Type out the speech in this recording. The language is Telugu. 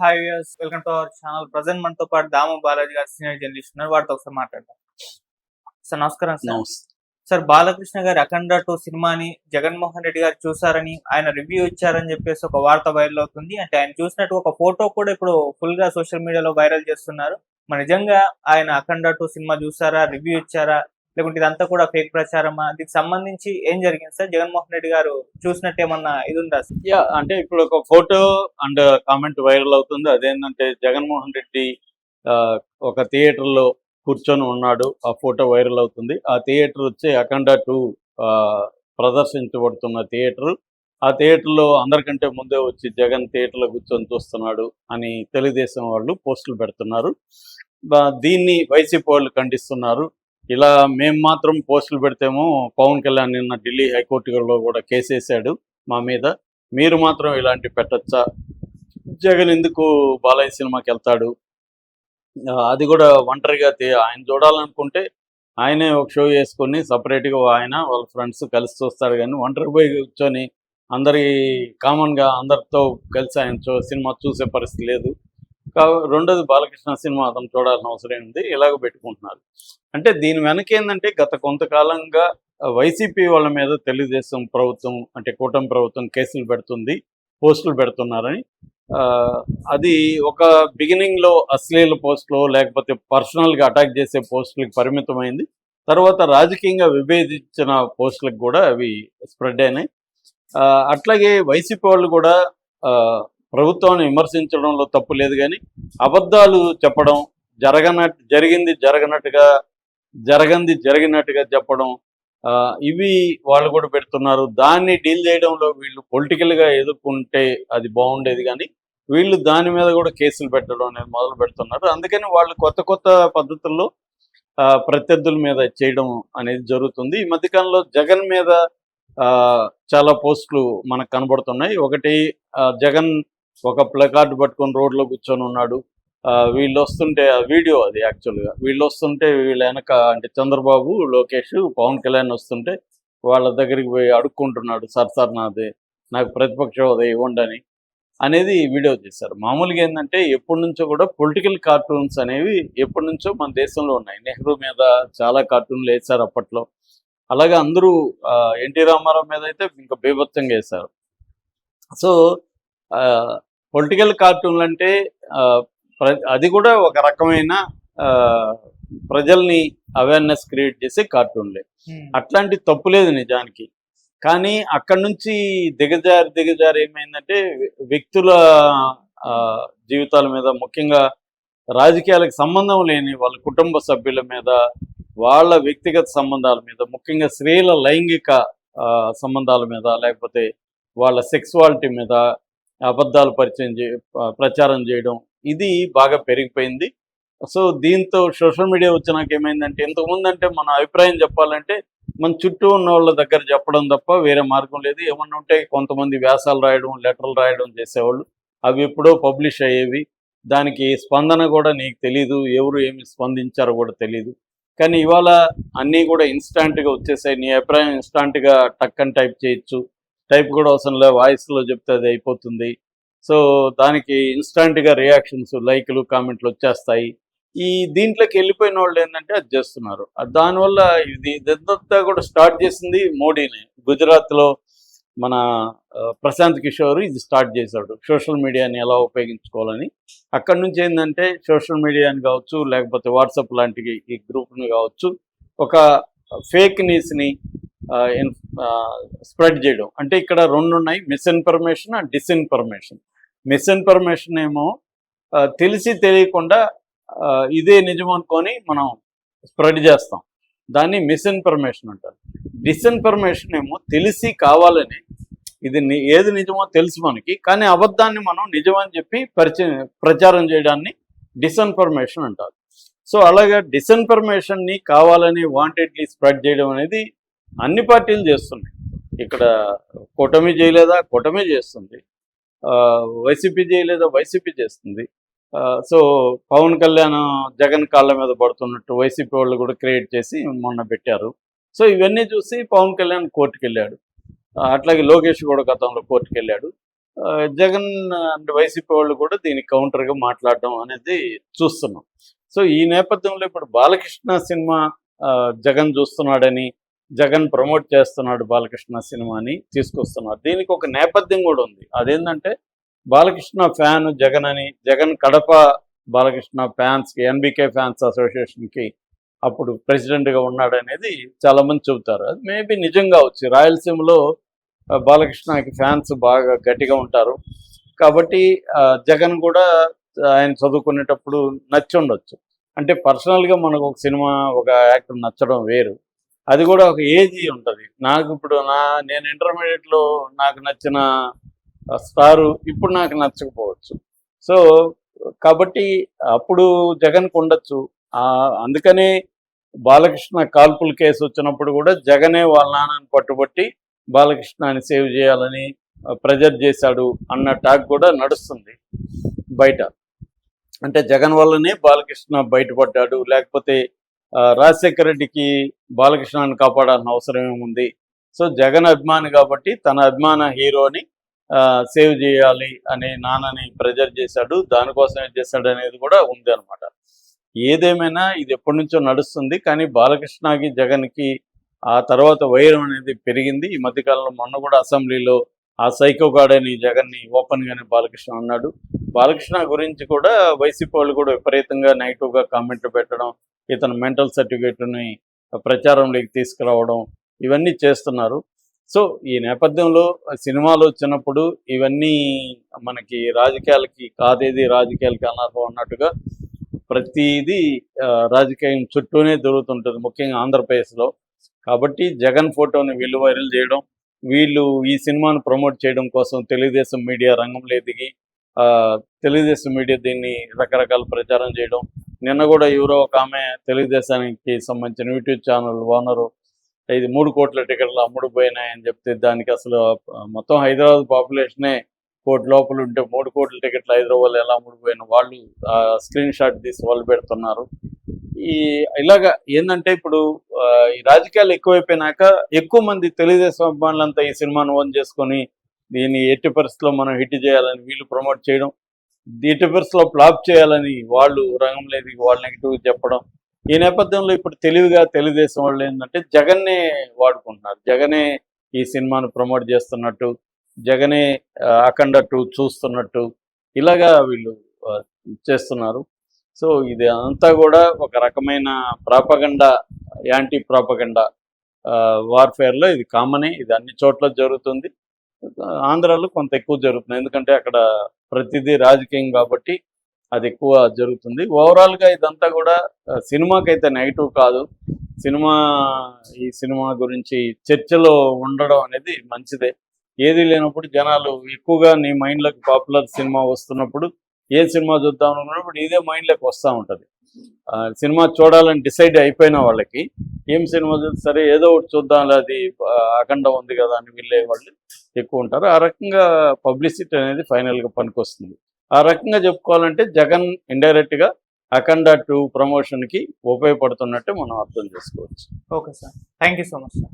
Hi viewers, welcome to our channel. Present మనతో పాటు దాము బాలాజీ గారు సీనియర్ జర్నలిస్ట్ ఉన్నారు. వారితో ఒకసారి మాట్లాడదాం. సార్ నమస్కారం సార్. నమస్తే. సార్, బాలకృష్ణ గారి అఖండ 2 సినిమాని జగన్మోహన్ రెడ్డి గారు చూసారని, ఆయన రివ్యూ ఇచ్చారని చెప్పేసి ఒక వార్త వైరల్ అవుతుంది. అంటే ఆయన చూసినట్టు ఒక ఫోటో కూడా ఇప్పుడు ఫుల్ గా సోషల్ మీడియాలో వైరల్ చేస్తున్నారు. మరి నిజంగా ఆయన అఖండ 2 సినిమా చూసారా, రివ్యూ ఇచ్చారా, లేకుంటే ఇదంతా కూడా ఫేక్ ప్రచారమా? దీనికి సంబంధించి ఏం జరిగింది సార్? జగన్మోహన్ రెడ్డి గారు చూసినట్టు ఏమన్నా ఇది ఉందా సార్? అంటే ఇప్పుడు ఒక ఫోటో అండ్ కామెంట్ వైరల్ అవుతుంది. అదేంటంటే జగన్మోహన్ రెడ్డి ఆ, ఒక థియేటర్లో కూర్చొని ఉన్నాడు. ఆ ఫోటో వైరల్ అవుతుంది. ఆ థియేటర్ వచ్చి అఖండ 2 ప్రదర్శించబడుతున్న థియేటర్. ఆ థియేటర్లో అందరికంటే ముందే వచ్చి జగన్ థియేటర్లో కూర్చొని చూస్తున్నాడు అని తెలుగుదేశం వాళ్ళు పోస్టులు పెడుతున్నారు. దీన్ని వైసీపీ వాళ్ళు ఖండిస్తున్నారు. ఇలా మేము మాత్రం పోస్టులు పెడితేమో పవన్ కళ్యాణ్ నిన్న ఢిల్లీ హైకోర్టులో కూడా కేసేసాడు మా మీద. మీరు మాత్రం ఇలాంటి పెట్టచ్చా? జగన్ ఎందుకు బాలయ్య సినిమాకి వెళ్తాడు? అది కూడా ఒంటరిగా ఆయన చూడాలనుకుంటే ఆయనే ఒక షో వేసుకొని సపరేట్గా ఆయన వాళ్ళ ఫ్రెండ్స్ కలిసి చూస్తాడు. కానీ ఒంటరి పోయి కూర్చొని అందరి కామన్గా అందరితో కలిసి ఆయన సినిమా చూసే పరిస్థితి లేదు. రెండోది బాలకృష్ణ సినిమా అతను చూడాల్సిన అవసరం ఉంది. ఇలాగ పెట్టుకుంటున్నారు. అంటే దీని వెనక ఏంటంటే గత కొంతకాలంగా వైసీపీ వాళ్ళ మీద తెలుగుదేశం ప్రభుత్వం అంటే కూటమి ప్రభుత్వం కేసులు పెడుతుంది, పోస్టులు పెడుతున్నారని. అది ఒక బిగినింగ్లో అశ్లీల పోస్టులు లేకపోతే పర్సనల్గా అటాక్ చేసే పోస్టులకు పరిమితమైంది. తర్వాత రాజకీయంగా విభేదించిన పోస్టులకు కూడా అవి స్ప్రెడ్ అయినాయి. అట్లాగే వైసీపీ వాళ్ళు కూడా ప్రభుత్వాన్ని విమర్శించడంలో తప్పు లేదు, కానీ అబద్ధాలు చెప్పడం, జరిగినట్టుగా చెప్పడం, ఇవి వాళ్ళు కూడా పెడుతున్నారు. దాన్ని డీల్ చేయడంలో వీళ్ళు పొలిటికల్గా ఎదుర్కొంటే అది బాగుండేది, కానీ వీళ్ళు దాని మీద కూడా కేసులు పెట్టడం అనేది మొదలు పెడుతున్నారు. అందుకని వాళ్ళు కొత్త కొత్త పద్ధతుల్లో ప్రత్యర్థుల మీద చేయడం అనేది జరుగుతుంది. ఈ మధ్యకాలంలో జగన్ మీద చాలా పోస్టులు మనకు కనబడుతున్నాయి. ఒకటి, జగన్ ఒక ప్లకార్డు పట్టుకొని రోడ్లో కూర్చొని ఉన్నాడు. వీళ్ళు వస్తుంటే ఆ వీడియో, అది యాక్చువల్గా వీళ్ళు వస్తుంటే వీళ్ళ వెనక అంటే చంద్రబాబు, లోకేష్, పవన్ కళ్యాణ్ వస్తుంటే వాళ్ళ దగ్గరికి పోయి అడుక్కుంటున్నాడు, సార్ నాకు ప్రతిపక్ష హోదా ఇవ్వండి అనేది వీడియో చేశారు. మామూలుగా ఏంటంటే ఎప్పటి నుంచో కూడా పొలిటికల్ కార్టూన్స్ అనేవి ఎప్పటి నుంచో మన దేశంలో ఉన్నాయి. నెహ్రూ మీద చాలా కార్టూన్లు వేశారు అప్పట్లో. అలాగే అందరూ ఎన్టీ రామారావు మీద అయితే ఇంకా బీభత్సంగా వేశారు. సో పొలిటికల్ కార్టూన్లు అంటే అది కూడా ఒక రకమైన ప్రజల్ని అవేర్నెస్ క్రియేట్ చేసే కార్టూన్లే. అట్లాంటి తప్పు లేదు నిజానికి. కానీ అక్కడి నుంచి దిగజారి ఏమైందంటే వ్యక్తుల జీవితాల మీద, ముఖ్యంగా రాజకీయాలకు సంబంధం లేని వాళ్ళ కుటుంబ సభ్యుల మీద, వాళ్ళ వ్యక్తిగత సంబంధాల మీద, ముఖ్యంగా స్త్రీల లైంగిక సంబంధాల మీద, లేకపోతే వాళ్ళ సెక్సువాలిటీ మీద అబద్ధాలు ప్రచారం చేయడం, ఇది బాగా పెరిగిపోయింది. సో దీంతో సోషల్ మీడియా వచ్చినాక ఏమైందంటే, ఇంతకుముందు అంటే మన అభిప్రాయం చెప్పాలంటే మన చుట్టూ ఉన్న వాళ్ళ దగ్గర చెప్పడం తప్ప వేరే మార్గం లేదు. ఏమన్నా ఉంటే కొంతమంది వ్యాసాలు రాయడం, లెటర్లు రాయడం చేసేవాళ్ళు. అవి ఎప్పుడో పబ్లిష్ అయ్యేవి. దానికి స్పందన కూడా నీకు తెలీదు, ఎవరు ఏమి స్పందించారో కూడా తెలీదు. కానీ ఇవాళ అన్నీ కూడా ఇన్స్టాంట్గా వచ్చేసాయి. నీ అభిప్రాయం ఇన్స్టాంట్గా టక్ అని టైప్ చేయొచ్చు. టైప్ కూడా అవసరం లేదు, వాయిస్లో చెప్తే అది అయిపోతుంది. సో దానికి ఇన్స్టాంట్గా రియాక్షన్స్, లైక్లు, కామెంట్లు వచ్చేస్తాయి. దీంట్లోకి వెళ్ళిపోయిన వాళ్ళు ఏంటంటే అది చేస్తున్నారు. దానివల్ల ఇదంతా కూడా స్టార్ట్ చేసింది మోడీని. గుజరాత్లో మన ప్రశాంత్ కిషోర్ ఇది స్టార్ట్ చేశాడు, సోషల్ మీడియాని ఎలా ఉపయోగించుకోవాలని. అక్కడి నుంచి ఏంటంటే సోషల్ మీడియాని కావచ్చు, లేకపోతే వాట్సాప్ లాంటి ఈ గ్రూప్ని కావచ్చు, ఒక ఫేక్ న్యూస్ని స్ప్రెడ్ చేయడం. అంటే ఇక్కడ రెండు ఉన్నాయి, మిస్ఇన్ఫర్మేషన్ అండ్ డిస్ఇన్ఫర్మేషన్. మిస్ఇన్ఫర్మేషన్ ఏమో తెలిసి తెలియకుండా ఇదే నిజం అనుకొని మనం స్ప్రెడ్ చేస్తాం, దాన్ని మిస్ఇన్ఫర్మేషన్ అంటారు. డిస్ఇన్ఫర్మేషన్ ఏమో తెలిసి కావాలని, ఇది ఏది నిజమో తెలుసు మనకి, కానీ అబద్ధాన్ని మనం నిజమని చెప్పి ప్రచారం చేయడాన్ని డిస్ఇన్ఫర్మేషన్ అంటారు. సో అలాగే డిస్ఇన్ఫర్మేషన్ని కావాలని వాంటెడ్లీ స్ప్రెడ్ చేయడం అనేది అన్ని పార్టీలు చేస్తున్నాయి. ఇక్కడ కూటమి చేయలేదా, కూటమి చేస్తుంది. వైసీపీ చేయలేదా, వైసీపీ చేస్తుంది. సో పవన్ కళ్యాణ్ జగన్ కాళ్ళ మీద పడుతున్నట్టు వైసీపీ వాళ్ళు కూడా క్రియేట్ చేసి మొన్న పెట్టారు. సో ఇవన్నీ చూసి పవన్ కళ్యాణ్ కోర్టుకు వెళ్ళాడు. అట్లాగే లోకేష్ కూడా గతంలో కోర్టుకు వెళ్ళాడు. జగన్ అండ్ వైసీపీ వాళ్ళు కూడా దీనికి కౌంటర్గా మాట్లాడడం అనేది చూస్తున్నాం. సో ఈ నేపథ్యంలో ఇప్పుడు బాలకృష్ణ సినిమా జగన్ చూస్తున్నాడని, జగన్ ప్రమోట్ చేస్తున్నాడు బాలకృష్ణ సినిమాని తీసుకొస్తున్నారు. దీనికి ఒక నేపథ్యం కూడా ఉంది. అదేంటంటే బాలకృష్ణ ఫ్యాన్ జగన్ అని, జగన్ కడప బాలకృష్ణ ఫ్యాన్స్కి, ఎన్బికే ఫ్యాన్స్ అసోసియేషన్కి అప్పుడు ప్రెసిడెంట్గా ఉన్నాడనేది చాలామంది చెబుతారు. అది మేబీ నిజం కావచ్చు. రాయలసీమలో బాలకృష్ణకి ఫ్యాన్స్ బాగా గట్టిగా ఉంటారు కాబట్టి జగన్ కూడా ఆయన చదువుకునేటప్పుడు నచ్చి ఉండొచ్చు. అంటే పర్సనల్గా మనకు ఒక సినిమా, ఒక యాక్టర్ నచ్చడం వేరు. అది కూడా ఒక ఏజ్ ఉంటుంది. నాకు ఇప్పుడు నేను ఇంటర్మీడియట్లో నాకు నచ్చిన స్టారు ఇప్పుడు నాకు నచ్చకపోవచ్చు. సో కాబట్టి అప్పుడు జగన్కు ఉండొచ్చు. అందుకనే బాలకృష్ణ కాల్పుల కేసు వచ్చినప్పుడు కూడా జగనే వాళ్ళ నాన్నని పట్టుబట్టి బాలకృష్ణని సేవ్ చేయాలని ప్రెజర్ చేశాడు అన్న టాక్ కూడా నడుస్తుంది బయట. అంటే జగన్ వల్లనే బాలకృష్ణ బయటపడ్డాడు, లేకపోతే రాజశేఖర రెడ్డికి బాలకృష్ణని కాపాడాల్సిన అవసరం ఏముంది. సో జగన్ అభిమాని కాబట్టి తన అభిమాన హీరోని సేవ్ చేయాలి అని నాన్నని ప్రెజర్ చేశాడు, దానికోసం ఏం చేశాడు అనేది కూడా ఉంది అనమాట. ఏదేమైనా ఇది ఎప్పటి నుంచో నడుస్తుంది. కానీ బాలకృష్ణకి జగన్కి ఆ తర్వాత వైరం అనేది పెరిగింది. ఈ మధ్యకాలంలో మొన్న కూడా అసెంబ్లీలో ఆ సైకోగాడని జగన్ని ఓపెన్గానే బాలకృష్ణ అన్నాడు. బాలకృష్ణ గురించి కూడా వైసీపీ వాళ్ళు కూడా విపరీతంగా నెగిటివ్గా కామెంట్లు పెట్టడం, ఇతను మెంటల్ సర్టిఫికేట్ని ప్రచారంలోకి తీసుకురావడం, ఇవన్నీ చేస్తున్నారు. సో ఈ నేపథ్యంలో సినిమాలు వచ్చినప్పుడు ఇవన్నీ మనకి రాజకీయాలకి కాదేది రాజకీయాలకి అనర్హం అన్నట్టుగా ప్రతిదీ రాజకీయం చుట్టూనే దొరుకుతుంటుంది, ముఖ్యంగా ఆంధ్రప్రదేశ్లో. కాబట్టి జగన్ ఫోటోని వీళ్ళు వైరల్ చేయడం, వీళ్ళు ఈ సినిమాను ప్రమోట్ చేయడం కోసం తెలుగుదేశం మీడియా రంగంలో దిగి తెలుగుదేశం మీడియా దీన్ని రకరకాల ప్రచారం చేయడం. నిన్న కూడా ఎవరో ఒక ఆమె తెలుగుదేశానికి సంబంధించిన యూట్యూబ్ ఛానల్ ఓనరు ఇది 3 కోట్ల టికెట్లు అమ్ముడుపోయినాయని చెప్తే దానికి అసలు మొత్తం హైదరాబాద్ పాపులేషనే 1 కోటి లోపల ఉంటే 3 కోట్ల టికెట్లు హైదరాబాద్ ఎలా అమ్ముడుపోయిన వాళ్ళు స్క్రీన్ షాట్ తీసి వాళ్ళు పెడుతున్నారు. ఇలాగా ఏంటంటే ఇప్పుడు ఈ రాజకీయాలు ఎక్కువైపోయినాక ఎక్కువ మంది తెలుగుదేశం అభిమానులంతా ఈ సినిమాను ఓన్ చేసుకొని దీన్ని ఎట్టి పరిస్థితుల్లో మనం హిట్ చేయాలని వీళ్ళు ప్రమోట్ చేయడం, ఎట్టి పరిస్థితుల్లో ఫ్లాప్ చేయాలని వాళ్ళు రంగంలో వాళ్ళు నెగిటివ్ చెప్పడం. ఈ నేపథ్యంలో ఇప్పుడు తెలివిగా తెలుగుదేశం వాళ్ళు ఏంటంటే జగన్నే వాడుకుంటున్నారు. జగనే ఈ సినిమాను ప్రమోట్ చేస్తున్నట్టు, జగనే అఖండ 2 చూస్తున్నట్టు ఇలాగా వీళ్ళు చేస్తున్నారు. సో ఇది అంతా కూడా ఒక రకమైన ప్రాపగండా, యాంటీ ప్రాపగండా వార్ఫేర్లో ఇది కామనే. ఇది అన్ని చోట్ల జరుగుతుంది. ఆంధ్రాలో కొంత ఎక్కువ జరుగుతుంది, ఎందుకంటే అక్కడ ప్రతిదీ రాజకీయం కాబట్టి అది ఎక్కువ జరుగుతుంది. ఓవరాల్గా ఇదంతా కూడా సినిమాకైతే నెగిటివ్ కాదు. ఈ సినిమా గురించి చర్చలో ఉండడం అనేది మంచిదే. ఏది లేనప్పుడు జనాలు ఎక్కువగా నీ మైండ్లోకి పాపులర్ సినిమా వస్తున్నప్పుడు ఏ సినిమా చూద్దాం అనుకున్నప్పుడు ఇదే మైండ్లోకి వస్తూ ఉంటుంది. సినిమా చూడాలని డిసైడ్ అయిపోయిన వాళ్ళకి ఏం సినిమా చూస్తే సరే ఏదో ఒకటి చూద్దాం, అది అఖండ ఉంది కదా అని వెళ్ళే వాళ్ళు ఎక్కువ ఉంటారు. ఆ రకంగా పబ్లిసిటీ అనేది ఫైనల్గా పనికొస్తుంది. ఆ రకంగా చెప్పుకోవాలంటే జగన్ ఇండైరెక్ట్గా అఖండ 2 ప్రమోషన్కి ఉపయోగపడుతున్నట్టు మనం అర్థం చేసుకోవచ్చు. Okay sir, thank you so much sir.